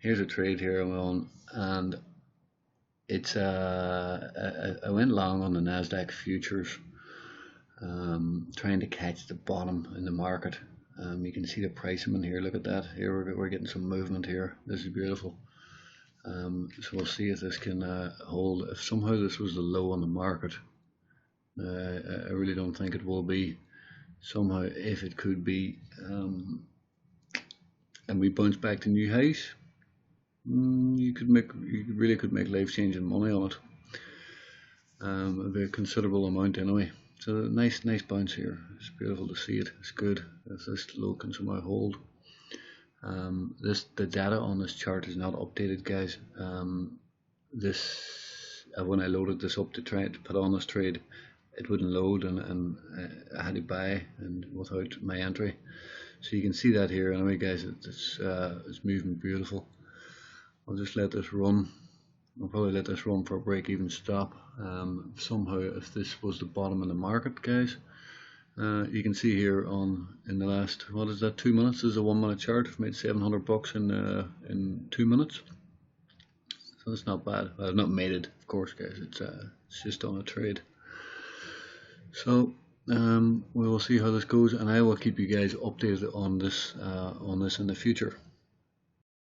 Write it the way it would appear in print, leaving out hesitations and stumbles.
here's a trade here I'm on, and it's I went long on the Nasdaq futures, trying to catch the bottom in the market. You can see the pricing in here. Look at that. Here we're getting some movement here. This is beautiful. So we'll see if this can hold. If somehow this was the low on the market, I really don't think it will be. Somehow, if it could be, and we bounce back to new highs, you really could make life-changing money on it. A very considerable amount anyway. So nice bounce here. It's beautiful to see it. It's good. If this low can somehow hold. The data on this chart is not updated, guys. When I loaded this up to try to put on this trade, it wouldn't load, and I had to buy and without my entry. So you can see that here. Anyway, guys, it's moving beautiful. I'll just let this run. I'll probably let this run for a break-even stop. Somehow, if this was the bottom of the market, guys, you can see here in the last, what is that, 2 minutes? This is a 1 minute chart. I've made $700 in 2 minutes, so that's not bad. I've not made it, of course, guys. It's just on a trade. So we will see how this goes, and I will keep you guys updated on this in the future.